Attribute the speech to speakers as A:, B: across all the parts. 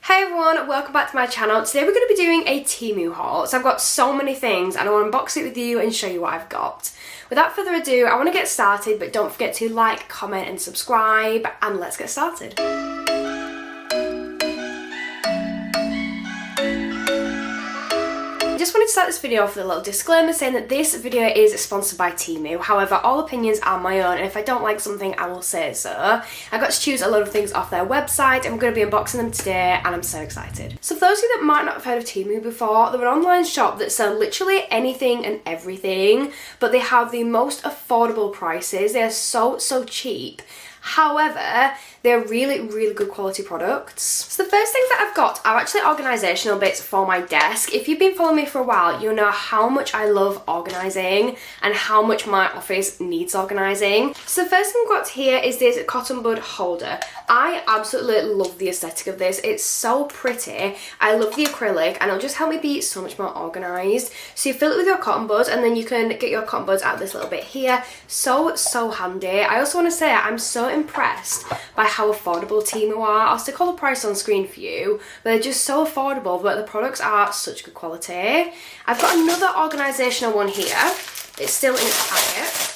A: Hey everyone, welcome back to my channel. Today we're going to be doing a Temu haul. So I've got so many things and I want to unbox it with you and show you what I've got. Without further ado, I want to get started, but don't forget to like, comment and subscribe, and let's get started. I just wanted to start this video off with a little disclaimer saying that this video is sponsored by Temu. However, all opinions are my own, and if I don't like something, I will say so. I got to choose a lot of things off their website. I'm going to be unboxing them today, and I'm so excited. So for those of you that might not have heard of Temu before, they're an online shop that sell literally anything and everything, but they have the most affordable prices. They are so cheap. However, they're really good quality products. So the first things that I've got are actually organisational bits for my desk. If you've been following me for a while, you'll know how much I love organising and how much my office needs organising. So the first thing I've got here is this cotton bud holder. I absolutely love the aesthetic of this. It's so pretty. I love the acrylic and it'll just help me be so much more organised. So you fill it with your cotton buds and then you can get your cotton buds out this little bit here. So handy. I also want to say I'm so impressed by how affordable Temu are. I'll stick all the price on screen for you, but they're just so affordable, but the products are such good quality. I've got another organisational one here. It's still in its packet.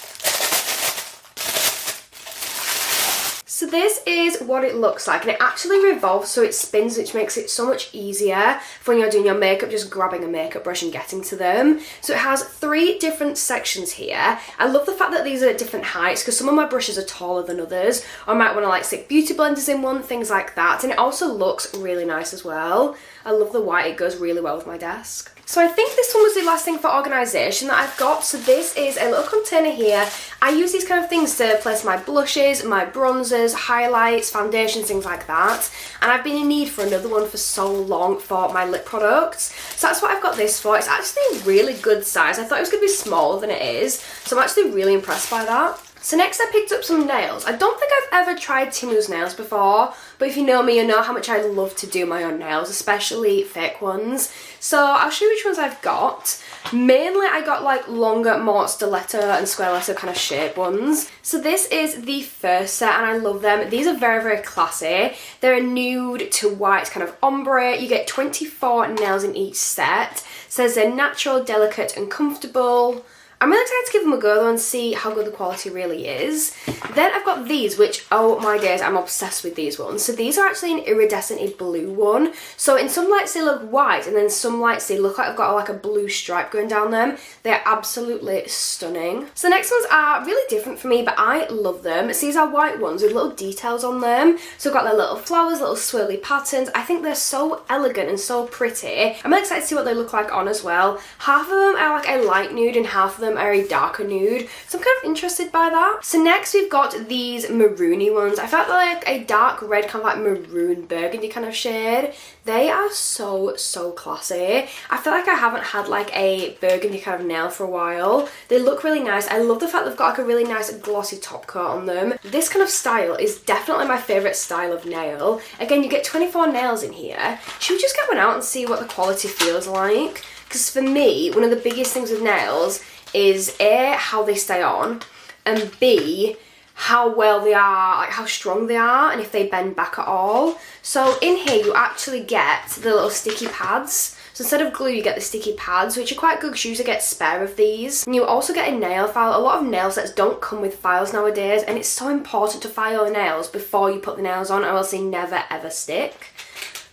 A: So this is what it looks like, and it actually revolves so it spins, which makes it so much easier for when you're doing your makeup, just grabbing a makeup brush and getting to them. So it has 3 different sections here. I love the fact that these are at different heights because some of my brushes are taller than others. I might want to like stick beauty blenders in one, things like that, and it also looks really nice as well. I love the white, it goes really well with my desk. So I think this one was the last thing for organisation that I've got. So this is a little container here. I use these kind of things to place my blushes, my bronzers, highlights, foundations, things like that. And I've been in need for another one for so long for my lip products. So that's what I've got this for. It's actually a really good size. I thought it was going to be smaller than it is. So I'm actually really impressed by that. So next I picked up some nails. I don't think I've ever tried Temu's nails before, but if you know me, you know how much I love to do my own nails, especially fake ones. So I'll show you which ones I've got. Mainly I got like longer, more stiletto and square letter kind of shape ones. So this is the first set and I love them. These are very classy. They're a nude to white kind of ombre. You get 24 nails in each set. It says they're natural, delicate and comfortable. I'm really excited to give them a go though and see how good the quality really is. Then I've got these, which, oh my days, I'm obsessed with these ones. So these are actually an iridescent blue one. So in some lights they look white and then some lights they look like I've got like a blue stripe going down them. They're absolutely stunning. So the next ones are really different for me, but I love them. So these are white ones with little details on them. So I've got their little flowers, little swirly patterns. I think they're so elegant and so pretty. I'm really excited to see what they look like on as well. Half of them are like a light nude and half of them are a darker nude, so I'm kind of interested by that. So next we've got these maroony ones. I felt like a dark red, kind of like maroon burgundy kind of shade. They are so classy. I feel like I haven't had like a burgundy kind of nail for a while. They look really nice. I love the fact they've got like a really nice glossy top coat on them. This kind of style is definitely my favourite style of nail. Again, you get 24 nails in here. Should we just get one out and see what the quality feels like? Because for me, one of the biggest things with nails is A, how they stay on, and B, how well they are, like how strong they are, and if they bend back at all. So in here you actually get the little sticky pads. So instead of glue you get the sticky pads, which are quite good because you usually get spare of these. And you also get a nail file. A lot of nail sets don't come with files nowadays, and it's so important to file your nails before you put the nails on or else they never ever stick.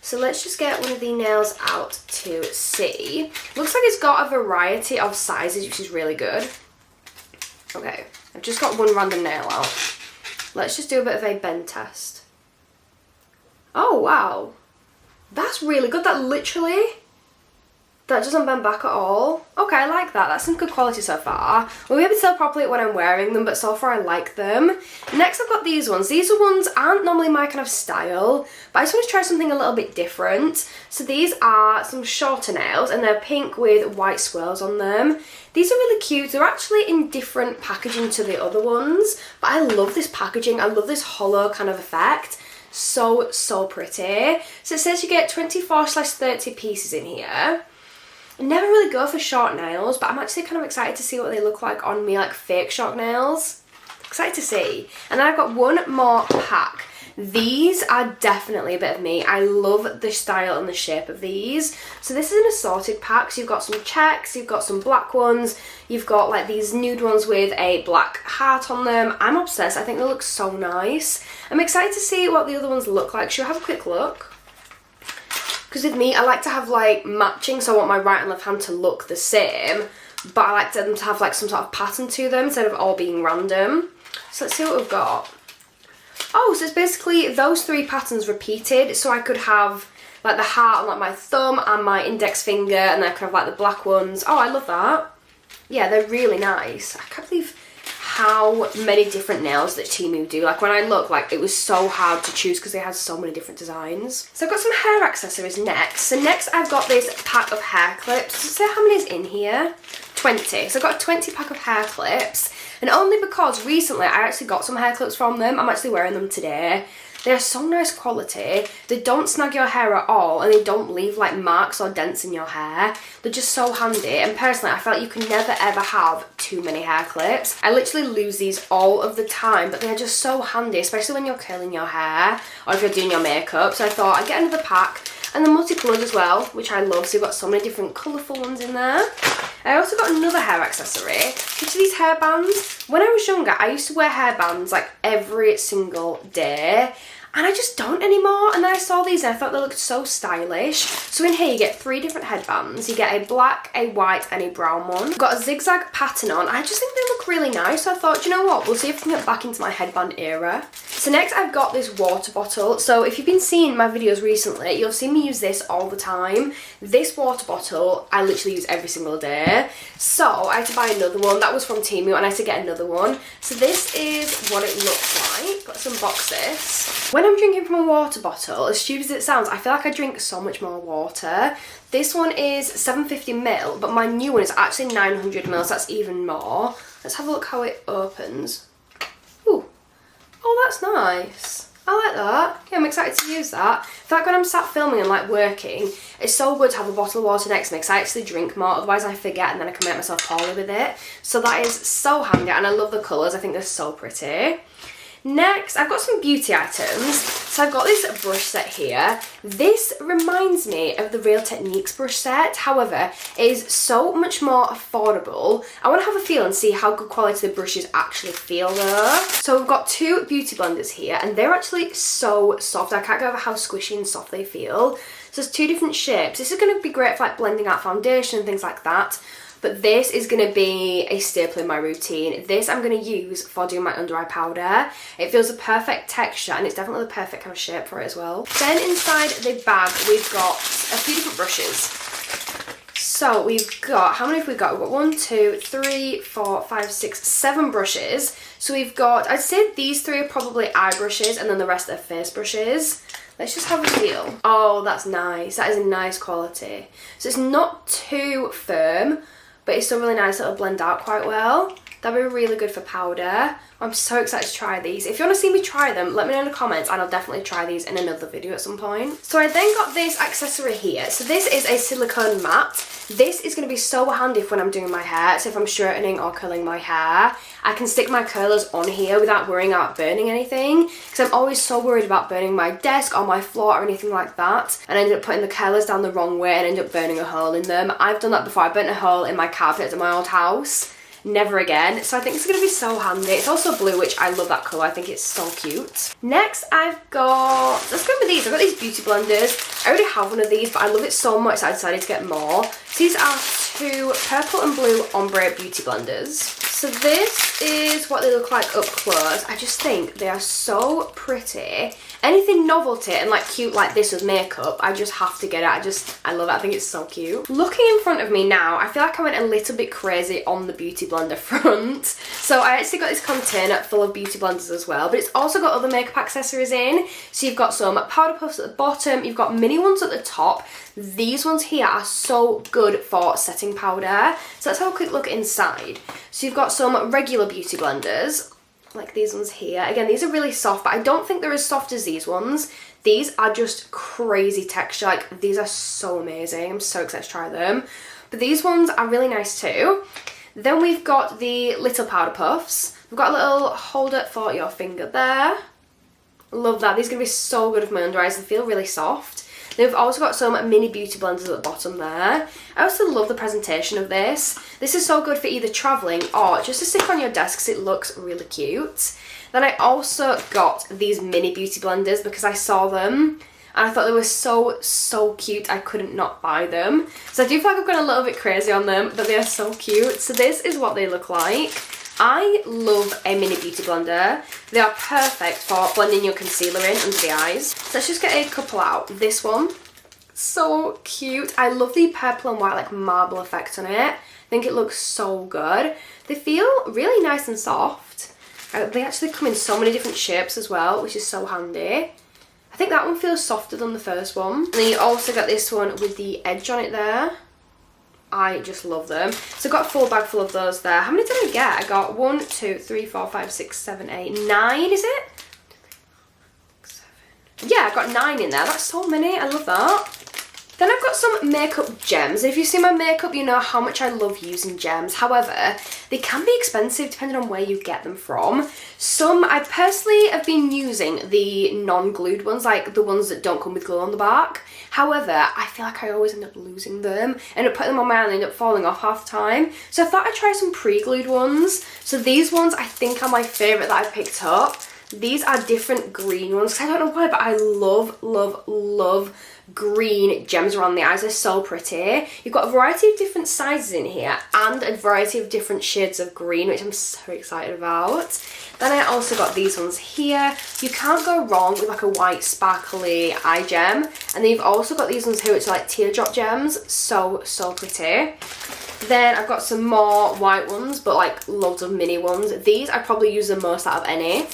A: So let's just get one of the nails out to see. Looks like it's got a variety of sizes, which is really good. Okay, I've just got one random nail out. Let's just do a bit of a bend test. Oh, wow. That's really good. That doesn't bend back at all. Okay, I like that. That's some good quality so far. We'll be able to tell properly when I'm wearing them, but so far I like them. Next I've got these ones. These ones aren't normally my kind of style, but I just want to try something a little bit different. So these are some shorter nails and they're pink with white swirls on them. These are really cute. They're actually in different packaging to the other ones, but I love this packaging. I love this hollow kind of effect. So pretty. So it says you get 24/30 pieces in here. I never really go for short nails, but I'm actually kind of excited to see what they look like on me, like fake short nails. Excited to see. And then I've got one more pack. These are definitely a bit of me. I love the style and the shape of these. So this is an assorted pack. So you've got some checks, you've got some black ones, you've got like these nude ones with a black heart on them. I'm obsessed. I think they look so nice. I'm excited to see what the other ones look like. Should we have a quick look? Because with me, I like to have like matching, so I want my right and left hand to look the same, but I like them to have like some sort of pattern to them instead of all being random. So let's see what we've got. Oh, so it's basically those 3 patterns repeated, so I could have like the heart on like my thumb and my index finger, and then I could have like the black ones. Oh, I love that. Yeah, they're really nice. I can't believe how many different nails that Temu do. Like when I look, like it was so hard to choose because they had so many different designs. So I've got some hair accessories next. So next I've got this pack of hair clips. So how many is in here? 20. So I've got a 20 pack of hair clips, and only because recently I actually got some hair clips from them. I'm actually wearing them today. They are so nice quality. They don't snag your hair at all, and they don't leave like marks or dents in your hair. They're just so handy, and personally I feel like you can never ever have too many hair clips. I literally lose these all of the time, but they're just so handy, especially when you're curling your hair or if you're doing your makeup. So I thought I'd get another pack, and they're multicoloured as well, which I love. So you've got so many different colourful ones in there. I also got another hair accessory, which are these hairbands. When I was younger, I used to wear hairbands like every single day, and I just don't anymore. And then I saw these and I thought they looked so stylish. So in here you get 3 different headbands. You get a black, a white and a brown one. I've got a zigzag pattern on. I just think they look really nice. So I thought, you know what, we'll see if we can get back into my headband era. So next I've got this water bottle. So if you've been seeing my videos recently, you'll see me use this all the time. This water bottle I literally use every single day. So I had to buy another one. That was from Temu, and I had to get another one. So this is what it looks like. Let's unbox this. When I'm drinking from a water bottle, as stupid as it sounds, I feel like I drink so much more water. This one is 750ml, but my new one is actually 900ml, so that's even more. Let's have a look how it opens. Ooh. Oh, that's nice. I like that. Yeah, I'm excited to use that. In fact, when I'm sat filming and like working, it's so good to have a bottle of water next to me because I actually drink more, otherwise I forget and then I can make myself poorly with it. So that is so handy, and I love the colours. I think they're so pretty. Next, I've got some beauty items. So I've got this brush set here. This reminds me of the Real Techniques brush set. However, it is so much more affordable. I want to have a feel and see how good quality the brushes actually feel though. So we've got 2 beauty blenders here, and they're actually so soft. I can't get over how squishy and soft they feel. So there's 2 different shapes. This is going to be great for like blending out foundation and things like that. But this is going to be a staple in my routine. This I'm going to use for doing my under eye powder. It feels a perfect texture, and it's definitely the perfect kind of shape for it as well. Then inside the bag we've got a few different brushes. So we've got, how many have we got? We've got 1, 2, 3, 4, 5, 6, 7 brushes. So we've got, I'd say these 3 are probably eye brushes, and then the rest are face brushes. Let's just have a feel. Oh, that's nice. That is a nice quality. So it's not too firm, but it's still really nice. It'll blend out quite well. That'll be really good for powder. I'm so excited to try these. If you want to see me try them, let me know in the comments, and I'll definitely try these in another video at some point. So I then got this accessory here. So this is a silicone mat. This is going to be so handy for when I'm doing my hair. So if I'm straightening or curling my hair, I can stick my curlers on here without worrying about burning anything, because I'm always so worried about burning my desk or my floor or anything like that, and I ended up putting the curlers down the wrong way and ended up burning a hole in them. I've done that before. I burnt a hole in my carpet at my old house. Never again. So I think it's going to be so handy. It's also blue, which I love that colour. I think it's so cute. Next I've got, let's go with these. I've got these beauty blenders. I already have one of these, but I love it so much that I decided to get more. So these are 2 purple and blue ombre beauty blenders. So this is what they look like up close. I just think they are so pretty. Anything novelty and like cute like this with makeup, I just have to get it. I love it. I think it's so cute. Looking in front of me now, I feel like I went a little bit crazy on the beauty blender front. So I actually got this container full of beauty blenders as well, but it's also got other makeup accessories in. So you've got some powder puffs at the bottom, you've got mini ones at the top. These ones here are so good for setting powder. So let's have a quick look inside. So you've got some regular beauty blenders, like these ones here. Again, these are really soft, but I don't think they're as soft as these ones. These are just crazy texture. Like, these are so amazing. I'm so excited to try them. But these ones are really nice too. Then we've got the little powder puffs. We've got a little holder for your finger there. Love that. These are going to be so good for my under eyes. They feel really soft. Then we've also got some mini beauty blenders at the bottom there. I also love the presentation of this. This is so good for either travelling or just to stick on your desk because it looks really cute. Then I also got these mini beauty blenders because I saw them and I thought they were so cute. I couldn't not buy them. So I do feel like I've gone a little bit crazy on them, but they are so cute. So this is what they look like. I love a mini beauty blender. They are perfect for blending your concealer in under the eyes. So let's just get a couple out. This one, so cute. I love the purple and white like marble effect on it. I think it looks so good. They feel really nice and soft. They actually come in so many different shapes as well, which is so handy. I think that one feels softer than the first one. And then you also got this one with the edge on it there. I just love them. So I got a full bag full of those there. How many did I get? I got 1, 2, 3, 4, 5, 6, 7, 8, 9, is it? 7. Yeah, I got 9 in there. That's so many. I love that. Then I've got some makeup gems. If you see my makeup, you know how much I love using gems. However, they can be expensive depending on where you get them from. Some, I personally have been using the non-glued ones, like the ones that don't come with glue on the back. However, I feel like I always end up losing them. End up putting them on my eye and end up falling off half the time. So I thought I'd try some pre-glued ones. So these ones I think are my favourite that I picked up. These are different green ones. I don't know why, but I love green gems around the eyes. They're so pretty. You've got a variety of different sizes in here and a variety of different shades of green, which I'm so excited about. Then I also got these ones here. You can't go wrong with like a white sparkly eye gem. And then you've also got these ones here which are like teardrop gems. So pretty. Then I've got some more white ones, but like loads of mini ones. These I probably use the most out of any.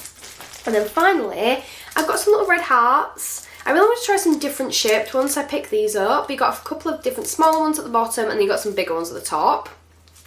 A: And then finally, I've got some little red hearts. I really want to try some different shaped ones, so I picked these up. You got a couple of different smaller ones at the bottom, and then you got some bigger ones at the top.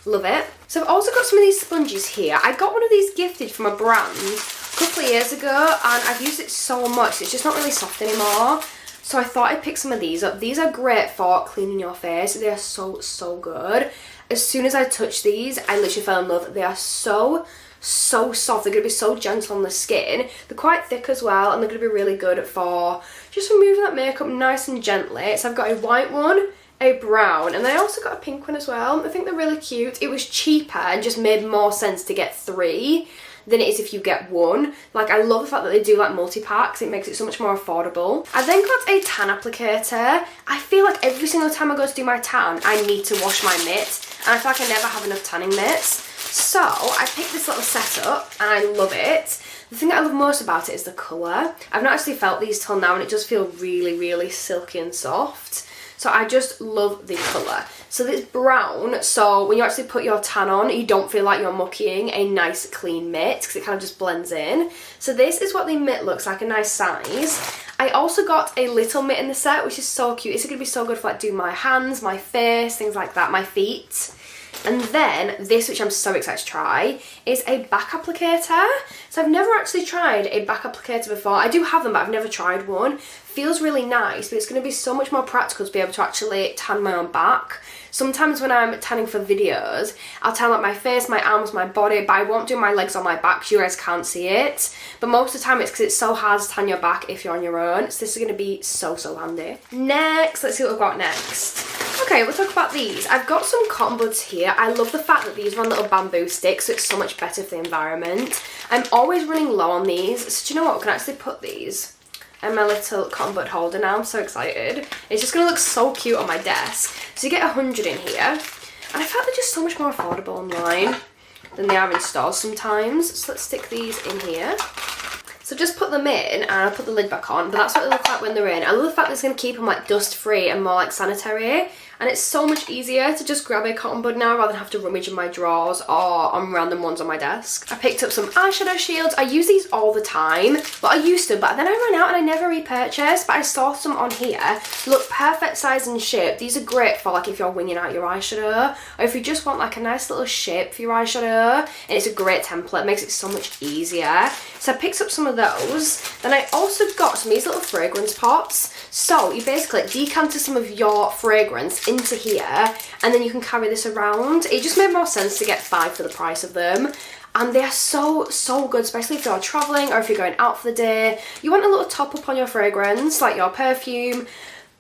A: Love it. So I've also got some of these sponges here. I got one of these gifted from a brand a couple of years ago, and I've used it so much. It's just not really soft anymore. So I thought I'd pick some of these up. These are great for cleaning your face. They are so good. As soon as I touch these, I literally fell in love. They are so soft. They're going to be so gentle on the skin. They're quite thick as well, and they're going to be really good for just removing that makeup nice and gently. So I've got a white one, a brown, and I also got a pink one as well. I think they're really cute. It was cheaper and just made more sense to get 3 than it is if you get 1. Like, I love the fact that they do like multi-packs. It makes it so much more affordable. I then got a tan applicator. I feel like every single time I go to do my tan, I need to wash my mitt, and I feel like I never have enough tanning mitts. So I picked this little set up and I love it. The thing that I love most about it is the colour. I've not actually felt these till now and it does feel really silky and soft. So I just love the colour. So it's brown, so when you actually put your tan on, you don't feel like you're muckying a nice clean mitt because it kind of just blends in. So this is what the mitt looks like, a nice size. I also got a little mitt in the set, which is so cute. It's going to be so good for like doing my hands, my face, things like that, my feet. And then this, which I'm so excited to try, is a back applicator. So I've never actually tried a back applicator before. I do have them, but I've never tried one. Feels really nice, but it's going to be so much more practical to be able to actually tan my own back. Sometimes when I'm tanning for videos, I'll tan like my face, my arms, my body, but I won't do my legs or my back because you guys can't see it. But most of the time it's because it's so hard to tan your back if you're on your own. So this is going to be so handy. Next, let's see what we've got next. Okay, we'll talk about these. I've got some cotton buds here. I love the fact that these are on little bamboo sticks, so it's so much better for the environment. I'm always running low on these, so do you know what? We can actually put these in my little cotton bud holder now. I'm so excited. It's just going to look so cute on my desk. So you get 100 in here, and I feel like they're just so much more affordable online than they are in stores sometimes. So let's stick these in here. So just put them in and I'll put the lid back on, but that's what they look like when they're in. I love the fact that it's going to keep them like dust free and more like sanitary. And it's so much easier to just grab a cotton bud now rather than have to rummage in my drawers or on random ones on my desk. I picked up some eyeshadow shields. I use these all the time. Well, I used to, but then I ran out and I never repurchased. But I saw some on here. Look, perfect size and shape. These are great for like if you're winging out your eyeshadow, or if you just want like a nice little shape for your eyeshadow. And it's a great template. It makes it so much easier. So I picked up some of those. Then I also got some of these little fragrance pots. So you basically decant some of your fragrance into here, and then you can carry this around. It just made more sense to get 5 for the price of them. and they are so good, especially if you're traveling or if you're going out for the day. You want a little top up on your fragrance, like your perfume,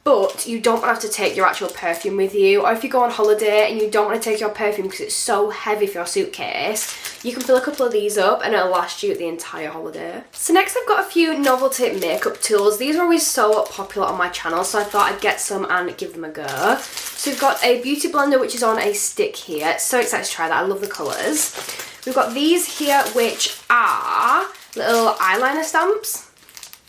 A: but you don't want to have to take your actual perfume with you. Or if you go on holiday and you don't want to take your perfume because it's so heavy for your suitcase, you can fill a couple of these up and it'll last you the entire holiday. So next I've got a few novelty makeup tools. These are always so popular on my channel, so I thought I'd get some and give them a go. So we've got a beauty blender which is on a stick here. So excited to try that, I love the colours. We've got these here which are little eyeliner stamps.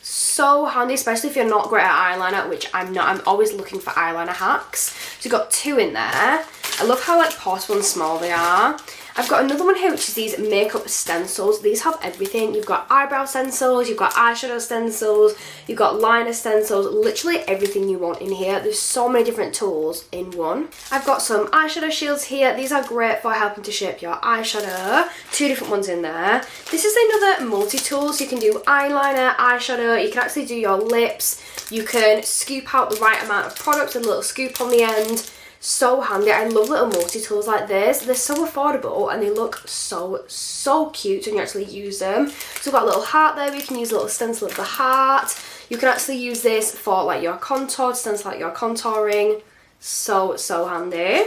A: So handy, especially if you're not great at eyeliner, which I'm not. I'm always looking for eyeliner hacks. So we've got 2 in there. I love how like portable and small they are. I've got another one here which is these makeup stencils. These have everything. You've got eyebrow stencils, you've got eyeshadow stencils, you've got liner stencils, literally everything you want in here. There's so many different tools in one. I've got some eyeshadow shields here. These are great for helping to shape your eyeshadow. 2 different ones in there. This is another multi-tool, so you can do eyeliner, eyeshadow, you can actually do your lips, you can scoop out the right amount of product with a little scoop on the end. So handy. I love little multi-tools like this. They're so affordable and they look so cute when you actually use them. So we've got a little heart there. We can use a little stencil of the heart. You can actually use this for like your contour, stencil like your contouring. So handy.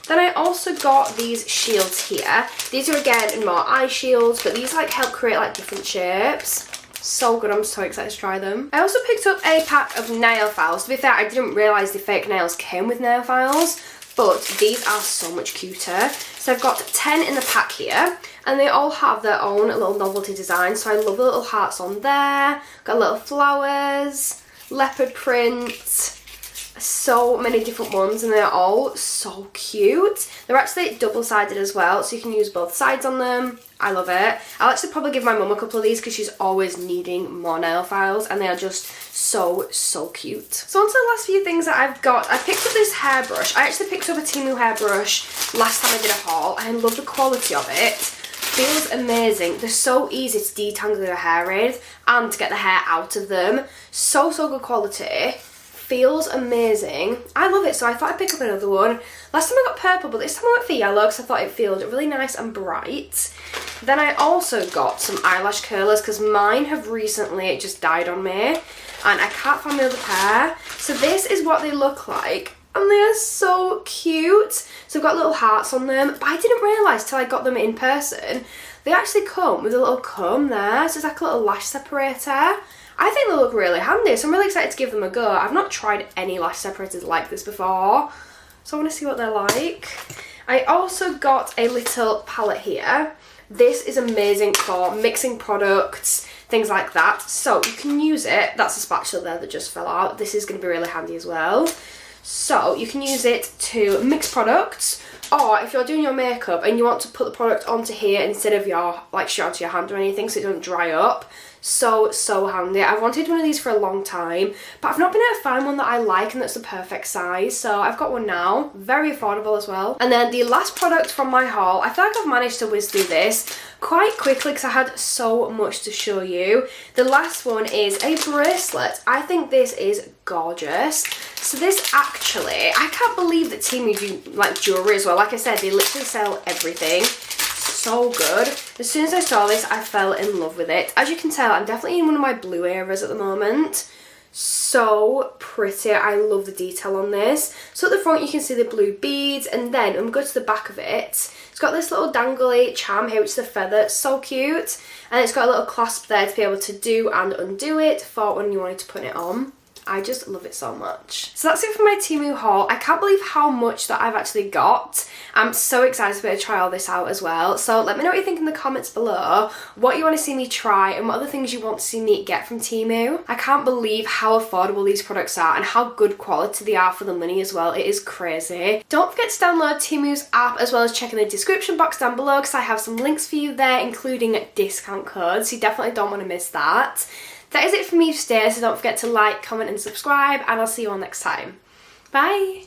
A: Then I also got these shields here. These are again more eye shields, but these like help create like different shapes. So good, I'm so excited to try them. I also picked up a pack of nail files. To be fair, I didn't realise the fake nails came with nail files, but these are so much cuter. So I've got 10 in the pack here, and they all have their own little novelty design. So I love the little hearts on there, got little flowers, leopard print, so many different ones, and they're all so cute. They're actually double-sided as well, so you can use both sides on them. I love it. I'll actually probably give my mum a couple of these because she's always needing more nail files, and they are just so cute. So on to the last few things that I've got. I picked up this hairbrush. I actually picked up a Temu hairbrush last time I did a haul. I love the quality of it. Feels amazing. They're so easy to detangle your hair with and to get the hair out of them. So good quality. Feels amazing. I love it, so I thought I'd pick up another one. Last time I got purple, but this time I went for yellow because I thought it felt really nice and bright. Then I also got some eyelash curlers because mine have recently just died on me and I can't find the other pair. So this is what they look like and they are so cute. So I've got little hearts on them, but I didn't realise till I got them in person, they actually come with a little comb there. So it's like a little lash separator. I think they look really handy, so I'm really excited to give them a go. I've not tried any lash separators like this before, so I want to see what they're like. I also got a little palette here. This is amazing for mixing products, things like that. So you can use it. That's a spatula there that just fell out. This is going to be really handy as well. So you can use it to mix products, or if you're doing your makeup and you want to put the product onto here instead of your like straight onto your hand or anything so it doesn't dry up. So handy. I've wanted one of these for a long time, but I've not been able to find one that I like and that's the perfect size, so I've got one now. Very affordable as well. And then the last product from my haul, I feel like I've managed to whiz through this quite quickly because I had so much to show you. The last one is a bracelet. I think this is gorgeous. So this actually, I can't believe that Temu do like jewellery as well. Like I said, they literally sell everything. So good. As soon as I saw this, I fell in love with it. As you can tell, I'm definitely in one of my blue eras at the moment. So pretty. I love the detail on this. So at the front you can see the blue beads, and then when we go to the back of it, it's got this little dangly charm here which is a feather. It's so cute, and it's got a little clasp there to be able to do and undo it for when you wanted to put it on. I just love it so much. So that's it for my Temu haul. I can't believe how much that I've actually got. I'm so excited to be able to try all this out as well. So let me know what you think in the comments below, what you want to see me try and what other things you want to see me get from Temu. I can't believe how affordable these products are and how good quality they are for the money as well. It is crazy. Don't forget to download Temu's app as well as check in the description box down below because I have some links for you there, including discount codes. So you definitely don't want to miss that. That is it for me today, so don't forget to like, comment and subscribe, and I'll see you all next time. Bye!